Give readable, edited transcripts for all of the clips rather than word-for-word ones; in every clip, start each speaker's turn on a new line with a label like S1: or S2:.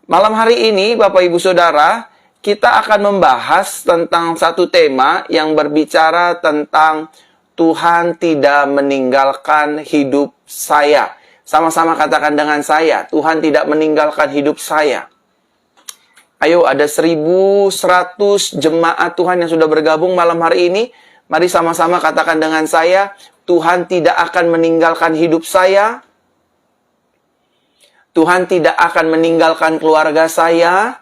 S1: Malam hari ini, Bapak Ibu Saudara, kita akan membahas tentang satu tema yang berbicara tentang Tuhan tidak meninggalkan hidup saya. Sama-sama katakan dengan saya, Tuhan tidak meninggalkan hidup saya. Ayo, ada 1.100 jemaat Tuhan yang sudah bergabung malam hari ini. Mari sama-sama katakan dengan saya, Tuhan tidak akan meninggalkan hidup saya. Tuhan tidak akan meninggalkan keluarga saya.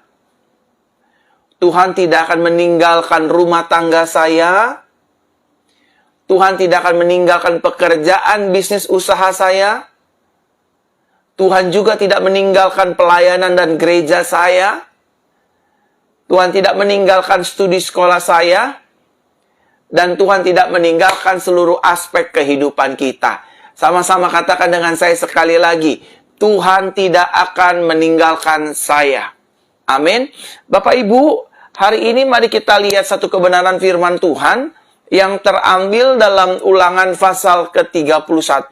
S1: Tuhan tidak akan meninggalkan rumah tangga saya. Tuhan tidak akan meninggalkan pekerjaan bisnis usaha saya. Tuhan juga tidak meninggalkan pelayanan dan gereja saya. Tuhan tidak meninggalkan studi sekolah saya. Dan Tuhan tidak meninggalkan seluruh aspek kehidupan kita. Sama-sama katakan dengan saya sekali lagi, Tuhan tidak akan meninggalkan saya. Amin. Bapak Ibu, hari ini mari kita lihat satu kebenaran firman Tuhan yang terambil dalam Ulangan pasal ke-31.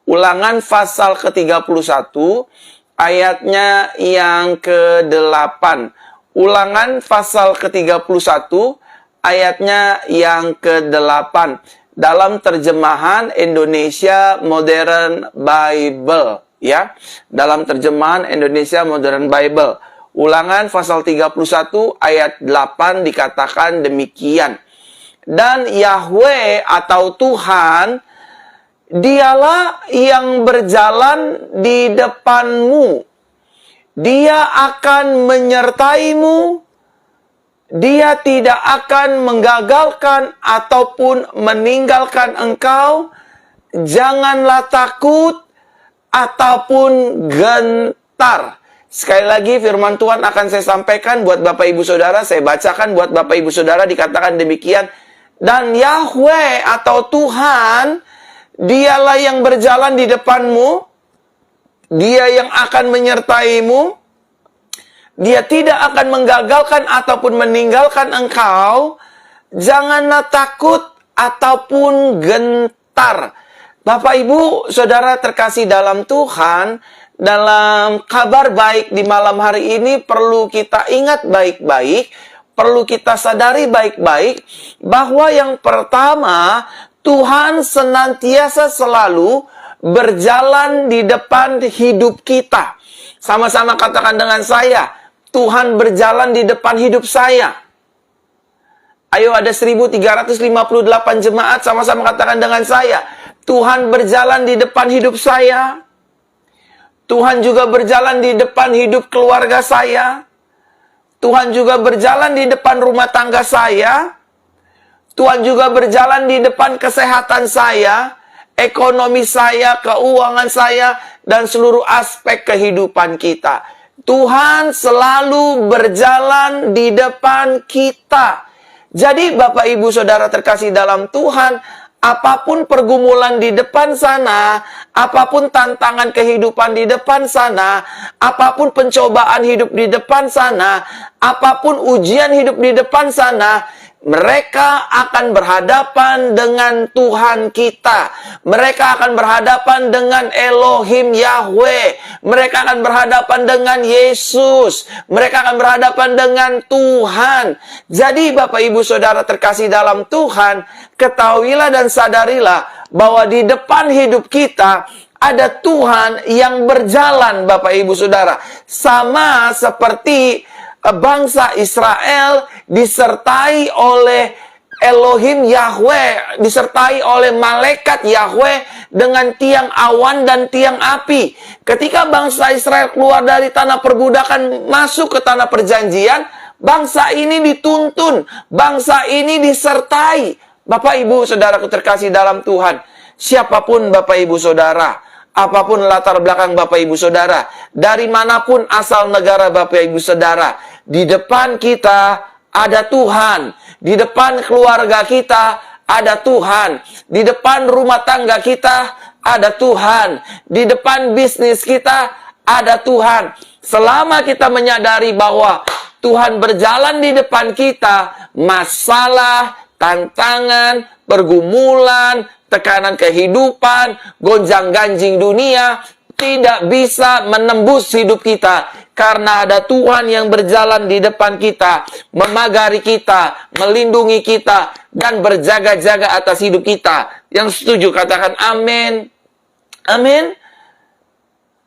S1: Ulangan pasal ke-31, ayatnya yang ke-8. Ulangan pasal ke-31, ayatnya yang ke-8. Dalam terjemahan Indonesia Modern Bible. Ya, dalam terjemahan Indonesia Modern Bible. Ulangan pasal 31 ayat 8 dikatakan demikian. Dan Yahweh atau Tuhan, dialah yang berjalan di depanmu. Dia akan menyertaimu. Dia tidak akan menggagalkan ataupun meninggalkan engkau. Janganlah takut ataupun gentar. Sekali lagi firman Tuhan akan saya sampaikan buat Bapak Ibu Saudara. Saya bacakan buat Bapak Ibu Saudara, dikatakan demikian. Dan Yahweh atau Tuhan, dialah yang berjalan di depanmu. Dia yang akan menyertaimu. Dia tidak akan menggagalkan ataupun meninggalkan engkau. Janganlah takut ataupun gentar. Bapak Ibu Saudara terkasih dalam Tuhan, dalam kabar baik di malam hari ini perlu kita ingat baik-baik, perlu kita sadari baik-baik, bahwa yang pertama, Tuhan senantiasa selalu berjalan di depan hidup kita. Sama-sama katakan dengan saya, Tuhan berjalan di depan hidup saya. Ayo, ada 1.358 jemaat, sama-sama katakan dengan saya, Tuhan berjalan di depan hidup saya. Tuhan juga berjalan di depan hidup keluarga saya. Tuhan juga berjalan di depan rumah tangga saya. Tuhan juga berjalan di depan kesehatan saya, ekonomi saya, keuangan saya, dan seluruh aspek kehidupan kita. Tuhan selalu berjalan di depan kita. Jadi Bapak Ibu Saudara terkasih dalam Tuhan, apapun pergumulan di depan sana, apapun tantangan kehidupan di depan sana, apapun pencobaan hidup di depan sana, apapun ujian hidup di depan sana, mereka akan berhadapan dengan Tuhan kita. Mereka akan berhadapan dengan Elohim Yahweh. Mereka akan berhadapan dengan Yesus. Mereka akan berhadapan dengan Tuhan. Jadi Bapak Ibu Saudara terkasih dalam Tuhan, ketahuilah dan sadarilah bahwa di depan hidup kita ada Tuhan yang berjalan, Bapak Ibu Saudara. Sama seperti bangsa Israel disertai oleh Elohim Yahweh, disertai oleh malaikat Yahweh dengan tiang awan dan tiang api. Ketika bangsa Israel keluar dari tanah perbudakan masuk ke tanah perjanjian, bangsa ini dituntun, bangsa ini disertai. Bapak Ibu Saudaraku terkasih dalam Tuhan, siapapun Bapak Ibu Saudara, apapun latar belakang Bapak Ibu Saudara, dari manapun asal negara Bapak Ibu Saudara, di depan kita ada Tuhan. Di depan keluarga kita ada Tuhan. Di depan rumah tangga kita ada Tuhan. Di depan bisnis kita ada Tuhan. Selama kita menyadari bahwa Tuhan berjalan di depan kita, masalah, tantangan, pergumulan, tekanan kehidupan, gonjang-ganjing dunia tidak bisa menembus hidup kita. Karena ada Tuhan yang berjalan di depan kita, memagari kita, melindungi kita, dan berjaga-jaga atas hidup kita. Yang setuju katakan amin. Amin.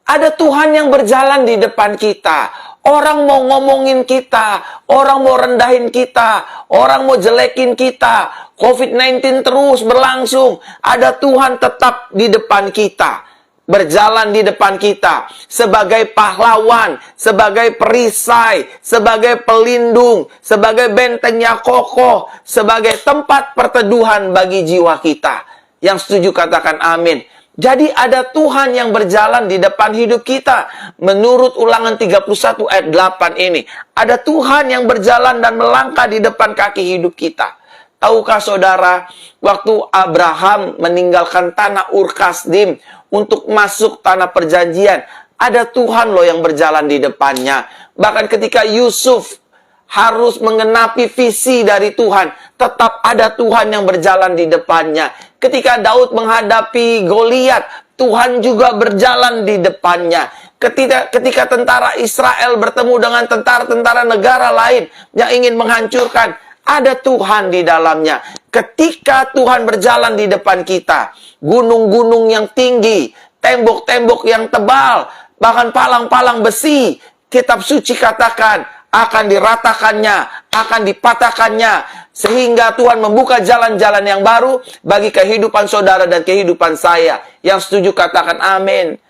S1: Ada Tuhan yang berjalan di depan kita. Orang mau ngomongin kita, orang mau rendahin kita, orang mau jelekin kita. COVID-19 terus berlangsung. Ada Tuhan tetap di depan kita. Berjalan di depan kita sebagai pahlawan, sebagai perisai, sebagai pelindung, sebagai bentengnya kokoh, sebagai tempat perteduhan bagi jiwa kita. Yang setuju katakan amin. Jadi ada Tuhan yang berjalan di depan hidup kita. Menurut Ulangan 31 ayat 8 ini, ada Tuhan yang berjalan dan melangkah di depan kaki hidup kita. Tahukah saudara, waktu Abraham meninggalkan tanah Ur Kasdim untuk masuk tanah perjanjian, ada Tuhan loh yang berjalan di depannya. Bahkan ketika Yusuf harus mengenapi visi dari Tuhan, tetap ada Tuhan yang berjalan di depannya. Ketika Daud menghadapi Goliat, Tuhan juga berjalan di depannya. Ketika tentara Israel bertemu dengan tentara-tentara negara lain yang ingin menghancurkan, ada Tuhan di dalamnya. Ketika Tuhan berjalan di depan kita, gunung-gunung yang tinggi, tembok-tembok yang tebal, bahkan palang-palang besi, kitab suci katakan akan diratakannya, akan dipatahkannya, sehingga Tuhan membuka jalan-jalan yang baru bagi kehidupan saudara dan kehidupan saya. Yang setuju katakan amin.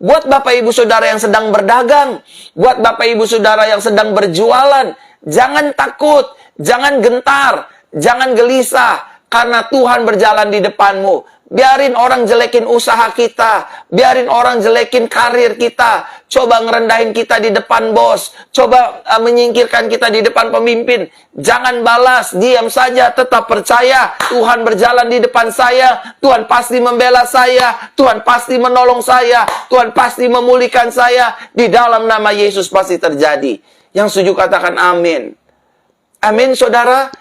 S1: Buat Bapak Ibu Saudara yang sedang berdagang, buat Bapak Ibu Saudara yang sedang berjualan, jangan takut, jangan gentar, jangan gelisah, karena Tuhan berjalan di depanmu. Biarin orang jelekin usaha kita, biarin orang jelekin karir kita, coba ngerendahin kita di depan bos, coba menyingkirkan kita di depan pemimpin. Jangan balas, diam saja, tetap percaya Tuhan berjalan di depan saya, Tuhan pasti membela saya, Tuhan pasti menolong saya, Tuhan pasti memulihkan saya. Di dalam nama Yesus pasti terjadi. Yang setuju katakan amin. Amin, saudara.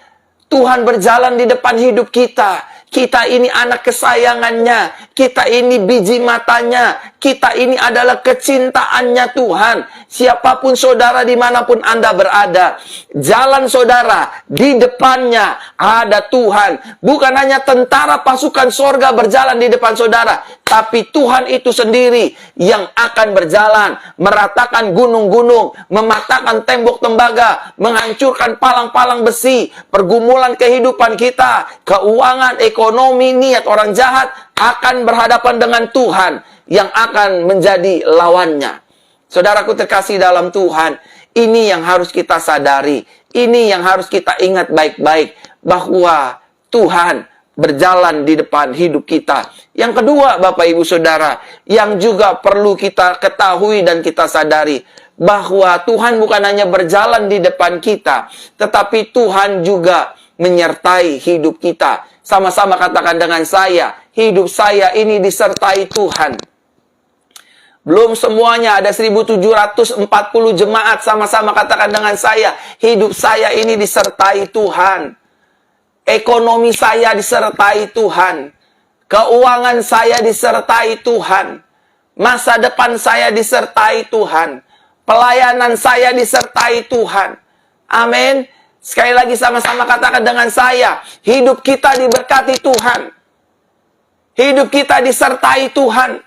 S1: Tuhan berjalan di depan hidup kita. Kita ini anak kesayangannya. Kita ini biji matanya. Kita ini adalah kecintaannya Tuhan. Siapapun saudara dimanapun Anda berada, jalan saudara, di depannya ada Tuhan. Bukan hanya tentara pasukan sorga berjalan di depan saudara, tapi Tuhan itu sendiri yang akan berjalan, meratakan gunung-gunung, mematahkan tembok tembaga, menghancurkan palang-palang besi, pergumulan kehidupan kita, keuangan, ekonomi, niat orang jahat akan berhadapan dengan Tuhan yang akan menjadi lawannya. Saudaraku terkasih dalam Tuhan, ini yang harus kita sadari, ini yang harus kita ingat baik-baik, bahwa Tuhan berjalan di depan hidup kita. Yang kedua, Bapak Ibu Saudara, yang juga perlu kita ketahui dan kita sadari, bahwa Tuhan bukan hanya berjalan di depan kita, tetapi Tuhan juga menyertai hidup kita. Sama-sama katakan dengan saya, hidup saya ini disertai Tuhan. Belum semuanya, ada 1740 jemaat. Sama-sama katakan dengan saya, hidup saya ini disertai Tuhan. Ekonomi saya disertai Tuhan. Keuangan saya disertai Tuhan. Masa depan saya disertai Tuhan. Pelayanan saya disertai Tuhan. Amin. Sekali lagi sama-sama katakan dengan saya, hidup kita diberkati Tuhan. Hidup kita disertai Tuhan.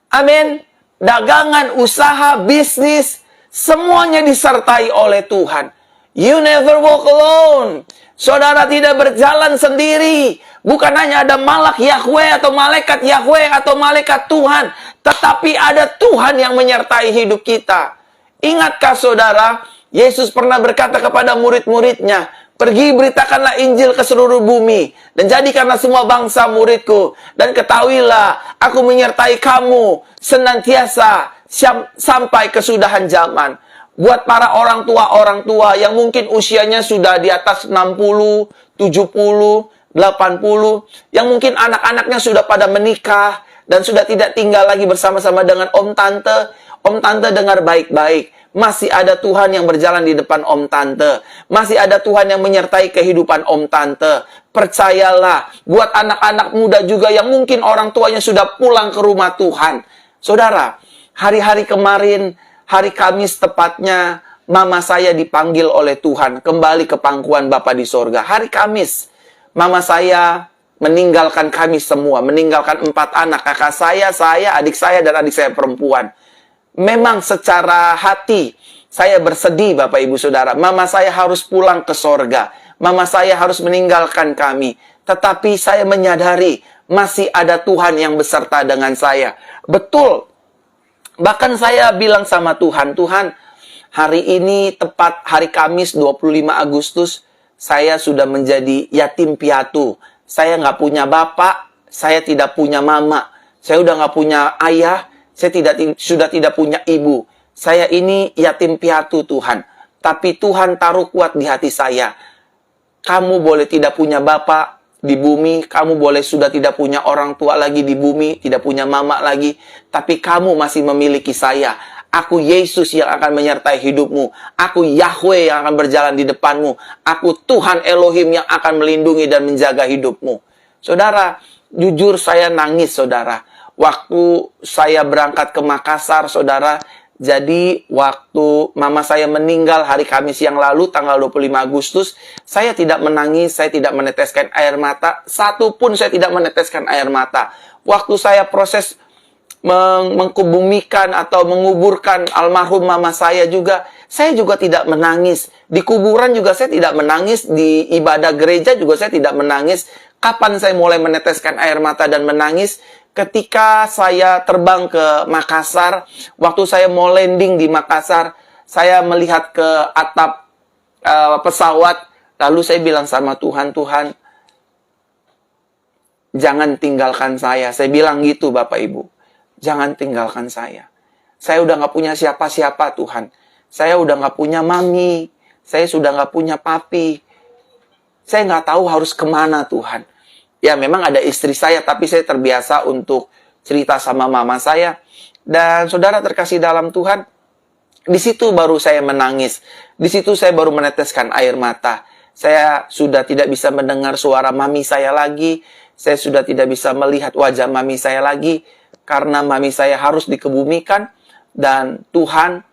S1: Amin. Dagangan, usaha, bisnis, semuanya disertai oleh Tuhan. You never walk alone. Saudara tidak berjalan sendiri. Bukan hanya ada malak Yahweh atau malaikat Yahweh atau malaikat Tuhan, tetapi ada Tuhan yang menyertai hidup kita. Ingatkah saudara, Yesus pernah berkata kepada murid-muridnya, pergi beritakanlah Injil ke seluruh bumi, dan jadikanlah semua bangsa muridku, dan ketahuilah aku menyertai kamu senantiasa sampai kesudahan zaman. Buat para orang tua yang mungkin usianya sudah di atas 60, 70, 80, yang mungkin anak-anaknya sudah pada menikah, dan sudah tidak tinggal lagi bersama-sama dengan om tante. Om tante dengar baik-baik. Masih ada Tuhan yang berjalan di depan om tante. Masih ada Tuhan yang menyertai kehidupan om tante. Percayalah, buat anak-anak muda juga yang mungkin orang tuanya sudah pulang ke rumah Tuhan. Saudara, hari-hari kemarin Hari Kamis tepatnya mama saya dipanggil oleh Tuhan kembali ke pangkuan Bapa di sorga. Hari Kamis, mama saya meninggalkan kami semua, meninggalkan 4 anak, kakak saya, adik saya, dan adik saya perempuan. Memang secara hati, saya bersedih Bapak Ibu Saudara. Mama saya harus pulang ke sorga. Mama saya harus meninggalkan kami. Tetapi saya menyadari, masih ada Tuhan yang beserta dengan saya. Betul. Bahkan saya bilang sama Tuhan, Tuhan, hari ini tepat hari Kamis 25 Agustus, saya sudah menjadi yatim piatu. Saya nggak punya bapak, saya tidak punya mama. Saya udah nggak punya ayah, saya sudah tidak punya ibu. Saya ini yatim piatu Tuhan. Tapi Tuhan taruh kuat di hati saya. Kamu boleh tidak punya bapak di bumi, kamu boleh sudah tidak punya orang tua lagi di bumi, tidak punya mama lagi, tapi kamu masih memiliki saya. Aku Yesus yang akan menyertai hidupmu. Aku Yahweh yang akan berjalan di depanmu. Aku Tuhan Elohim yang akan melindungi dan menjaga hidupmu. Saudara, jujur saya nangis, saudara. Waktu saya berangkat ke Makassar, saudara, jadi waktu mama saya meninggal hari Kamis yang lalu, tanggal 25 Agustus, saya tidak menangis, saya tidak meneteskan air mata. Satu pun saya tidak meneteskan air mata. Waktu saya proses mengkubumikan atau menguburkan almarhum mama saya juga tidak menangis. Di kuburan juga saya tidak menangis. Di ibadah gereja juga saya tidak menangis. Kapan saya mulai meneteskan air mata dan menangis? Ketika saya terbang ke Makassar, waktu saya mau landing di Makassar, saya melihat ke atap pesawat, lalu saya bilang sama Tuhan, Tuhan, jangan tinggalkan saya. Saya bilang gitu Bapak Ibu. Jangan tinggalkan saya. Saya udah gak punya siapa-siapa Tuhan. Saya udah gak punya mami. Saya sudah gak punya papi. Saya gak tahu harus kemana Tuhan. Ya memang ada istri saya, tapi saya terbiasa untuk cerita sama mama saya. Dan saudara terkasih dalam Tuhan, di situ baru saya menangis. Di situ saya baru meneteskan air mata. Saya sudah tidak bisa mendengar suara mami saya lagi. Saya sudah tidak bisa melihat wajah mami saya lagi. Karena mami saya harus dikebumikan. Dan Tuhan,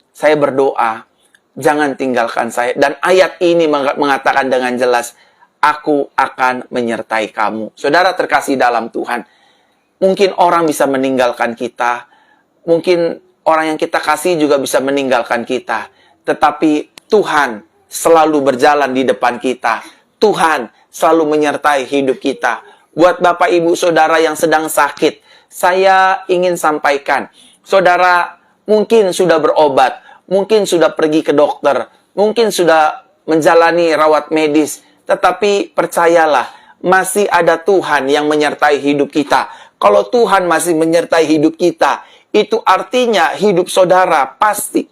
S1: saya berdoa, jangan tinggalkan saya. Dan ayat ini mengatakan dengan jelas, aku akan menyertai kamu. Saudara terkasih dalam Tuhan, mungkin orang bisa meninggalkan kita. Mungkin orang yang kita kasih juga bisa meninggalkan kita. Tetapi Tuhan selalu berjalan di depan kita. Tuhan selalu menyertai hidup kita. Buat Bapak Ibu Saudara yang sedang sakit, saya ingin sampaikan, saudara mungkin sudah berobat, mungkin sudah pergi ke dokter, mungkin sudah menjalani rawat medis, tetapi percayalah, masih ada Tuhan yang menyertai hidup kita. Kalau Tuhan masih menyertai hidup kita, itu artinya hidup saudara pasti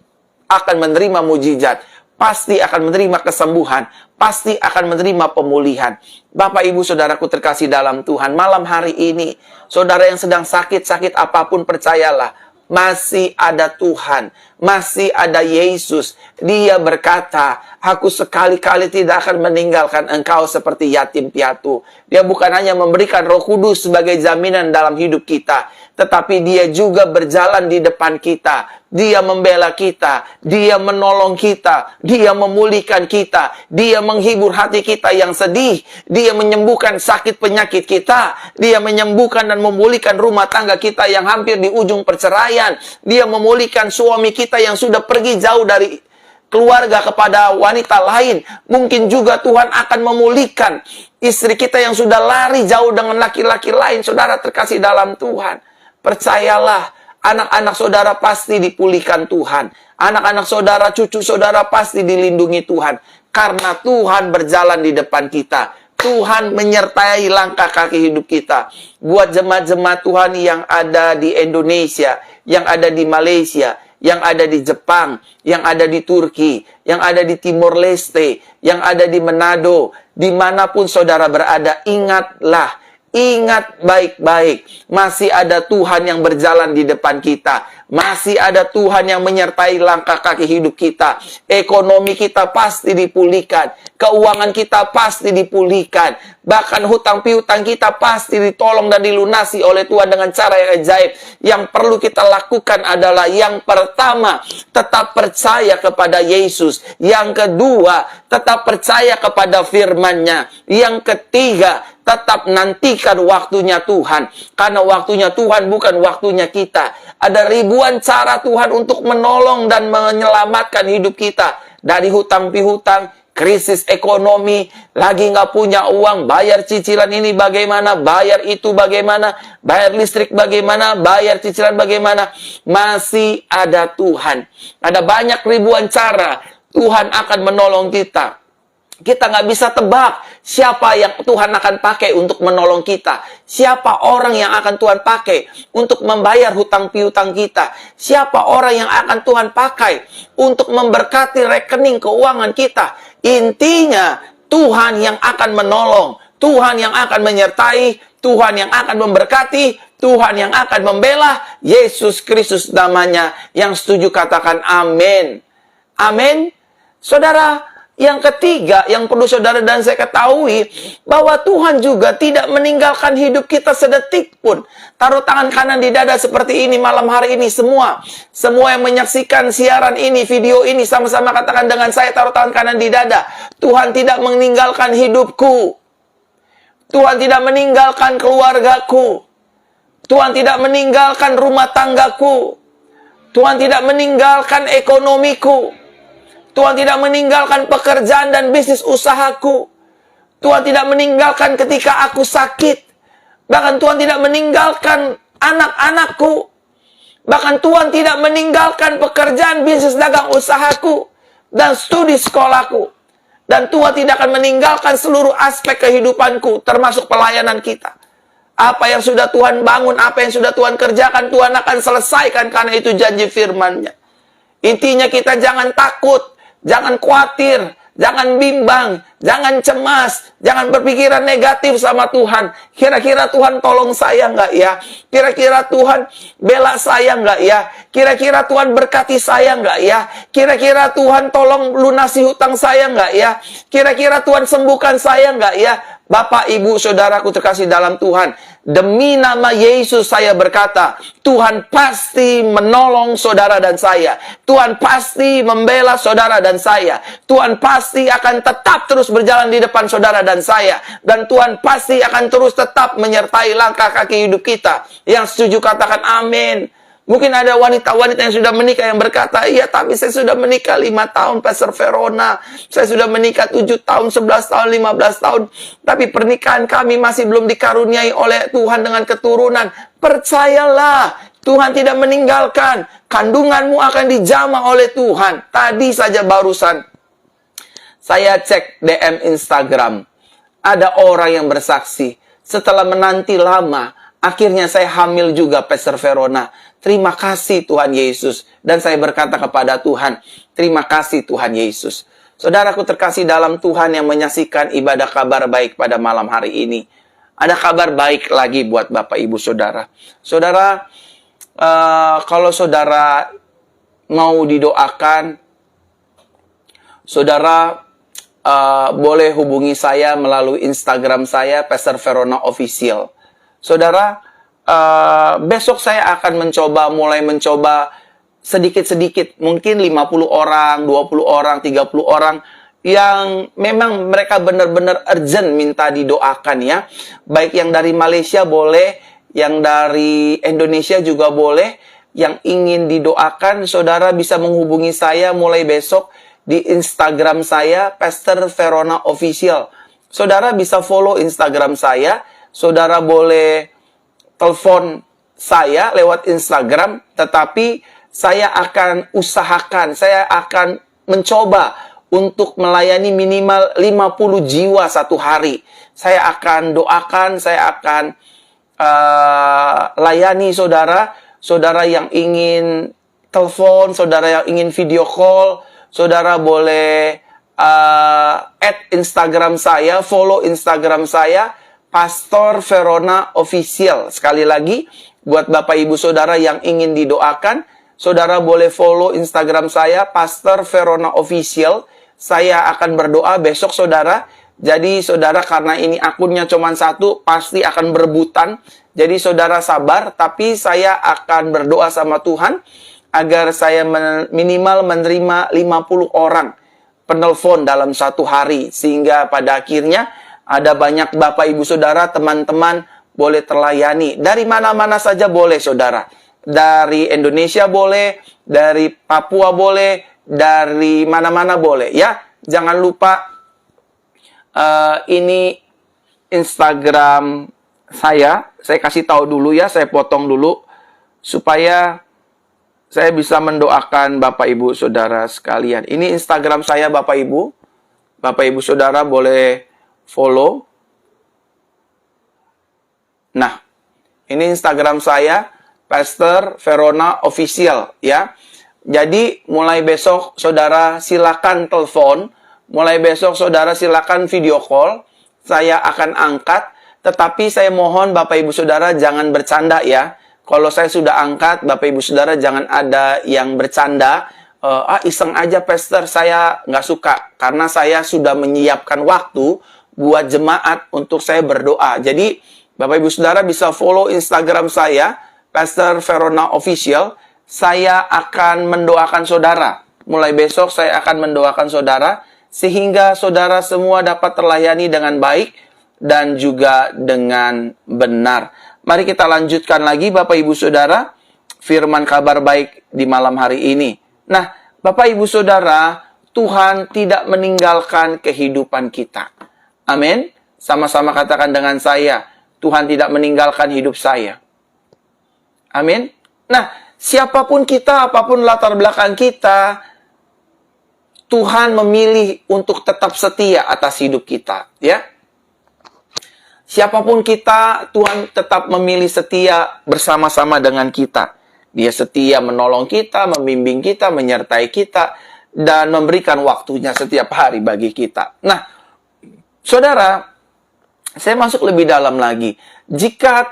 S1: akan menerima mujizat, pasti akan menerima kesembuhan, pasti akan menerima pemulihan. Bapak, Ibu, Saudaraku terkasih dalam Tuhan, malam hari ini, saudara yang sedang sakit apapun, percayalah, masih ada Tuhan, masih ada Yesus. Dia berkata, aku sekali-kali tidak akan meninggalkan engkau seperti yatim piatu. Dia bukan hanya memberikan Roh Kudus sebagai jaminan dalam hidup kita, tetapi dia juga berjalan di depan kita. Dia membela kita, dia menolong kita, dia memulihkan kita, dia menghibur hati kita yang sedih, dia menyembuhkan sakit penyakit kita, dia menyembuhkan dan memulihkan rumah tangga kita yang hampir di ujung perceraian, dia memulihkan suami kita yang sudah pergi jauh dari keluarga kepada wanita lain. Mungkin juga Tuhan akan memulihkan istri kita yang sudah lari jauh dengan laki-laki lain. Saudara terkasih dalam Tuhan, percayalah, anak-anak saudara pasti dipulihkan Tuhan. Anak-anak saudara, cucu saudara pasti dilindungi Tuhan. Karena Tuhan berjalan di depan kita. Tuhan menyertai langkah kaki hidup kita. Buat jemaat-jemaat Tuhan yang ada di Indonesia, yang ada di Malaysia, yang ada di Jepang, yang ada di Turki, yang ada di Timor Leste, yang ada di Manado, dimanapun saudara berada, ingatlah, ingat baik-baik, masih ada Tuhan yang berjalan di depan kita. Masih ada Tuhan yang menyertai langkah kaki hidup kita. Ekonomi kita pasti dipulihkan. Keuangan kita pasti dipulihkan. Bahkan hutang piutang kita pasti ditolong dan dilunasi oleh Tuhan dengan cara yang ajaib. Yang perlu kita lakukan adalah yang pertama, tetap percaya kepada Yesus. Yang kedua, tetap percaya kepada firman-Nya. Yang ketiga, tetap nantikan waktunya Tuhan. Karena waktunya Tuhan bukan waktunya kita. Ada ribuan cara Tuhan untuk menolong dan menyelamatkan hidup kita. Dari hutang piutang, krisis ekonomi, lagi nggak punya uang, bayar cicilan ini bagaimana, bayar itu bagaimana, bayar listrik bagaimana, bayar cicilan bagaimana. Masih ada Tuhan. Ada banyak ribuan cara Tuhan akan menolong kita. Kita nggak bisa tebak siapa yang Tuhan akan pakai untuk menolong kita. Siapa orang yang akan Tuhan pakai untuk membayar hutang piutang kita. Siapa orang yang akan Tuhan pakai untuk memberkati rekening keuangan kita. Intinya, Tuhan yang akan menolong. Tuhan yang akan menyertai. Tuhan yang akan memberkati. Tuhan yang akan membela. Yesus Kristus namanya. Yang setuju katakan amin. Amin. Saudara, yang ketiga, yang perlu saudara dan saya ketahui, bahwa Tuhan juga tidak meninggalkan hidup kita sedetik pun. Taruh tangan kanan di dada seperti ini malam hari ini semua. Semua yang menyaksikan siaran ini, video ini, sama-sama katakan dengan saya, taruh tangan kanan di dada. Tuhan tidak meninggalkan hidupku. Tuhan tidak meninggalkan keluargaku. Tuhan tidak meninggalkan rumah tanggaku. Tuhan tidak meninggalkan ekonomiku. Tuhan tidak meninggalkan pekerjaan dan bisnis usahaku. Tuhan tidak meninggalkan ketika aku sakit. Bahkan Tuhan tidak meninggalkan anak-anakku. Bahkan Tuhan tidak meninggalkan pekerjaan, bisnis, dagang, usahaku. Dan studi sekolahku. Dan Tuhan tidak akan meninggalkan seluruh aspek kehidupanku, termasuk pelayanan kita. Apa yang sudah Tuhan bangun, apa yang sudah Tuhan kerjakan, Tuhan akan selesaikan karena itu janji firman-Nya. Intinya kita jangan takut. Jangan khawatir, jangan bimbang, jangan cemas, jangan berpikiran negatif sama Tuhan. Kira-kira Tuhan tolong saya nggak ya? Kira-kira Tuhan bela saya nggak ya? Kira-kira Tuhan berkati saya nggak ya? Kira-kira Tuhan tolong lunasi hutang saya nggak ya? Kira-kira Tuhan sembuhkan saya nggak ya? Bapak, Ibu, Saudaraku terkasih dalam Tuhan, demi nama Yesus saya berkata, Tuhan pasti menolong saudara dan saya. Tuhan pasti membela saudara dan saya. Tuhan pasti akan tetap terus berjalan di depan saudara dan saya. Dan Tuhan pasti akan terus tetap menyertai langkah kaki hidup kita. Yang setuju katakan amin. Mungkin ada wanita-wanita yang sudah menikah yang berkata, iya tapi saya sudah menikah 5 tahun, Pastor Verona. Saya sudah menikah 7 tahun, 11 tahun, 15 tahun. Tapi pernikahan kami masih belum dikaruniai oleh Tuhan dengan keturunan. Percayalah, Tuhan tidak meninggalkan. Kandunganmu akan dijamah oleh Tuhan. Tadi saja barusan, saya cek DM Instagram. Ada orang yang bersaksi, setelah menanti lama, akhirnya saya hamil juga, Pastor Verona. Terima kasih Tuhan Yesus. Dan saya berkata kepada Tuhan, terima kasih Tuhan Yesus. Saudaraku terkasih dalam Tuhan yang menyaksikan ibadah kabar baik pada malam hari ini. Ada kabar baik lagi buat Bapak, Ibu, Saudara. Saudara, kalau saudara mau didoakan, saudara boleh hubungi saya melalui Instagram saya, Pastor Verona Official. Saudara, besok saya akan mulai mencoba sedikit-sedikit, mungkin 50 orang, 20 orang, 30 orang, yang memang mereka benar-benar urgent minta didoakan ya. Baik yang dari Malaysia boleh, yang dari Indonesia juga boleh, yang ingin didoakan, saudara bisa menghubungi saya mulai besok di Instagram saya, Pastor Verona Official. Saudara bisa follow Instagram saya, saudara boleh telepon saya lewat Instagram, tetapi saya akan usahakan, saya akan mencoba untuk melayani minimal 50 jiwa satu hari. Saya akan doakan, saya akan layani saudara, saudara yang ingin telepon, saudara yang ingin video call, saudara boleh add Instagram saya, follow Instagram saya, Pastor Verona Official. Sekali lagi, buat Bapak Ibu Saudara yang ingin didoakan, saudara boleh follow Instagram saya, Pastor Verona Official. Saya akan berdoa besok, saudara. Jadi, saudara, karena ini akunnya cuma satu, pasti akan berebutan. Jadi, saudara sabar, tapi saya akan berdoa sama Tuhan agar saya minimal menerima 50 orang penelpon dalam satu hari. Sehingga pada akhirnya ada banyak Bapak, Ibu, Saudara, teman-teman boleh terlayani. Dari mana-mana saja boleh, saudara. Dari Indonesia boleh, dari Papua boleh, dari mana-mana boleh. Ya, jangan lupa ini Instagram saya kasih tahu dulu ya, saya potong dulu supaya saya bisa mendoakan Bapak Ibu Saudara sekalian. Ini Instagram saya Bapak Ibu. Bapak Ibu Saudara boleh follow. Nah, ini Instagram saya, Pastor Verona Official ya. Jadi mulai besok saudara silakan telepon. Mulai besok saudara silakan video call, saya akan angkat, tetapi saya mohon Bapak Ibu Saudara jangan bercanda ya. Kalau saya sudah angkat, Bapak Ibu Saudara jangan ada yang bercanda, iseng aja Pastor, saya nggak suka. Karena saya sudah menyiapkan waktu buat jemaat untuk saya berdoa. Jadi Bapak Ibu Saudara bisa follow Instagram saya, Pastor Verona Official. Saya akan mendoakan saudara. Mulai besok saya akan mendoakan saudara, sehingga saudara semua dapat terlayani dengan baik dan juga dengan benar. Mari kita lanjutkan lagi Bapak Ibu Saudara, firman kabar baik di malam hari ini. Nah, Bapak Ibu Saudara, Tuhan tidak meninggalkan kehidupan kita. Amin. Sama-sama katakan dengan saya, Tuhan tidak meninggalkan hidup saya. Amin. Nah, siapapun kita, apapun latar belakang kita, Tuhan memilih untuk tetap setia atas hidup kita, ya. Siapapun kita, Tuhan tetap memilih setia bersama-sama dengan kita. Dia setia menolong kita, membimbing kita, menyertai kita, dan memberikan waktunya setiap hari bagi kita. Nah, saudara, saya masuk lebih dalam lagi. Jika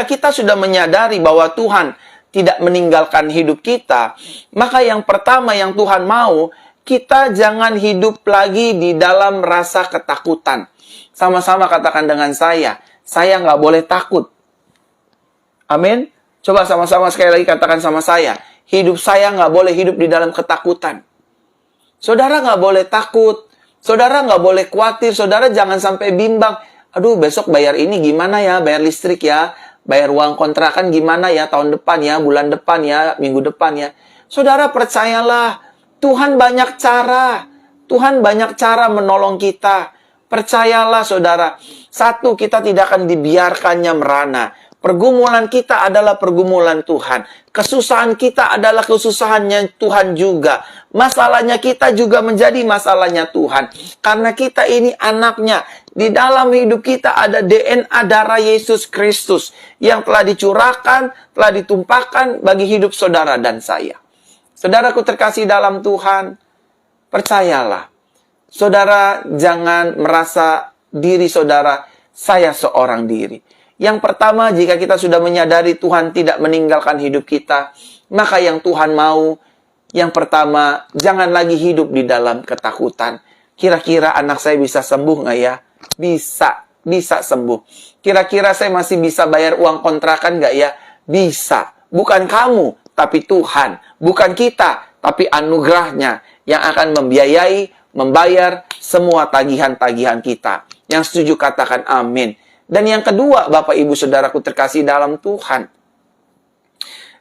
S1: kita sudah menyadari bahwa Tuhan tidak meninggalkan hidup kita, maka yang pertama yang Tuhan mau, kita jangan hidup lagi di dalam rasa ketakutan. Sama-sama katakan dengan saya nggak boleh takut. Amin. Coba sama-sama sekali lagi katakan sama saya, hidup saya nggak boleh hidup di dalam ketakutan. Saudara nggak boleh takut, saudara nggak boleh khawatir, saudara jangan sampai bimbang. Aduh, besok bayar ini gimana ya, bayar listrik ya, bayar uang kontrakan gimana ya, tahun depan ya, bulan depan ya, minggu depan ya. Saudara percayalah, Tuhan banyak cara. Tuhan banyak cara menolong kita. Percayalah saudara. Satu, kita tidak akan dibiarkannya merana. Pergumulan kita adalah pergumulan Tuhan. Kesusahan kita adalah kesusahannya Tuhan juga. Masalahnya kita juga menjadi masalahnya Tuhan. Karena kita ini anaknya. Di dalam hidup kita ada DNA darah Yesus Kristus yang telah dicurahkan, telah ditumpahkan bagi hidup saudara dan saya. Saudaraku terkasih dalam Tuhan, percayalah. Saudara jangan merasa diri saudara, saya seorang diri. Yang pertama, jika kita sudah menyadari Tuhan tidak meninggalkan hidup kita, maka yang Tuhan mau, yang pertama, jangan lagi hidup di dalam ketakutan. Kira-kira anak saya bisa sembuh nggak ya? Bisa sembuh. Kira-kira saya masih bisa bayar uang kontrakan nggak ya? Bisa. Bukan kamu, tapi Tuhan. Bukan kita, tapi anugerahnya yang akan membiayai, membayar semua tagihan-tagihan kita. Yang setuju katakan amin. Dan yang kedua, Bapak Ibu Saudaraku terkasih dalam Tuhan.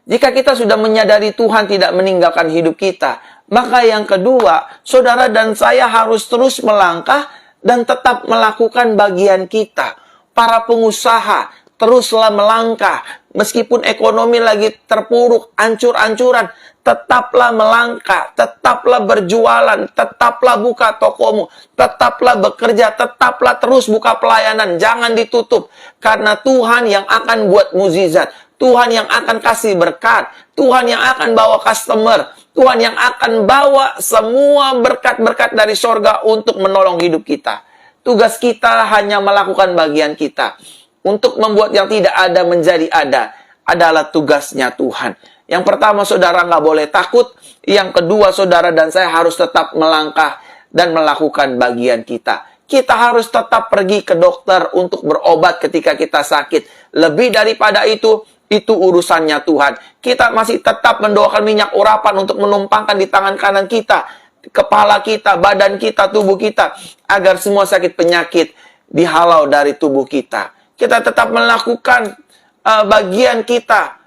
S1: Jika kita sudah menyadari Tuhan tidak meninggalkan hidup kita, maka yang kedua, saudara dan saya harus terus melangkah dan tetap melakukan bagian kita. Para pengusaha, teruslah melangkah. Meskipun ekonomi lagi terpuruk, ancur-ancuran, tetaplah melangkah, tetaplah berjualan, tetaplah buka tokomu, tetaplah bekerja, tetaplah terus buka pelayanan, jangan ditutup. Karena Tuhan yang akan buat mukjizat, Tuhan yang akan kasih berkat, Tuhan yang akan bawa customer, Tuhan yang akan bawa semua berkat-berkat dari sorga untuk menolong hidup kita. Tugas kita hanya melakukan bagian kita. Untuk membuat yang tidak ada menjadi ada adalah tugasnya Tuhan. Yang pertama, saudara nggak boleh takut. Yang kedua, saudara dan saya harus tetap melangkah dan melakukan bagian kita. Kita harus tetap pergi ke dokter untuk berobat ketika kita sakit. Lebih daripada itu urusannya Tuhan. Kita masih tetap mendoakan minyak urapan untuk menumpangkan di tangan kanan kita, kepala kita, badan kita, tubuh kita, agar semua sakit penyakit dihalau dari tubuh kita. Kita tetap melakukan bagian kita.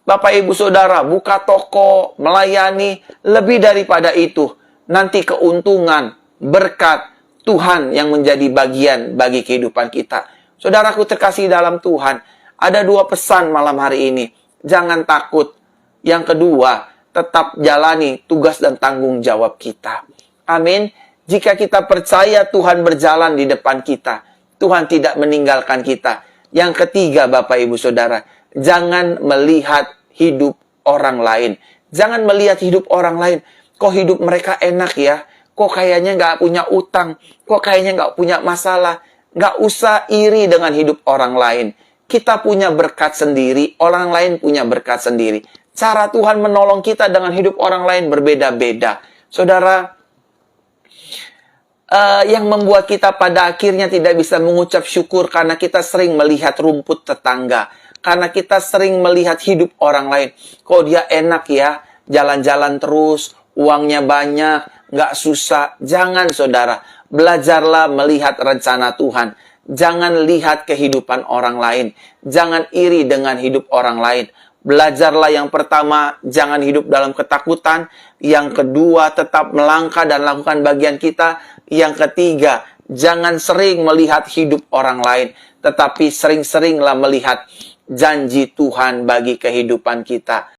S1: Bapak, Ibu, Saudara, buka toko, melayani. Lebih daripada itu, nanti keuntungan, berkat Tuhan yang menjadi bagian bagi kehidupan kita. Saudaraku terkasih dalam Tuhan, ada 2 pesan malam hari ini. Jangan takut. Yang kedua, tetap jalani tugas dan tanggung jawab kita. Amin. Jika kita percaya Tuhan berjalan di depan kita, Tuhan tidak meninggalkan kita. Yang ketiga, Bapak, Ibu, Saudara, jangan melihat hidup orang lain. Jangan melihat hidup orang lain. Kok hidup mereka enak ya? Kok kayaknya nggak punya utang? Kok kayaknya nggak punya masalah? Nggak usah iri dengan hidup orang lain. Kita punya berkat sendiri, orang lain punya berkat sendiri. Cara Tuhan menolong kita dengan hidup orang lain berbeda-beda. Saudara, yang membuat kita pada akhirnya tidak bisa mengucap syukur karena kita sering melihat rumput tetangga. Karena kita sering melihat hidup orang lain. Kok dia enak ya, jalan-jalan terus, uangnya banyak, nggak susah. Jangan, saudara. Belajarlah melihat rencana Tuhan. Jangan lihat kehidupan orang lain. Jangan iri dengan hidup orang lain. Belajarlah yang pertama, jangan hidup dalam ketakutan. Yang kedua, tetap melangkah dan lakukan bagian kita. Yang ketiga, jangan sering melihat hidup orang lain, tetapi sering-seringlah melihat janji Tuhan bagi kehidupan kita.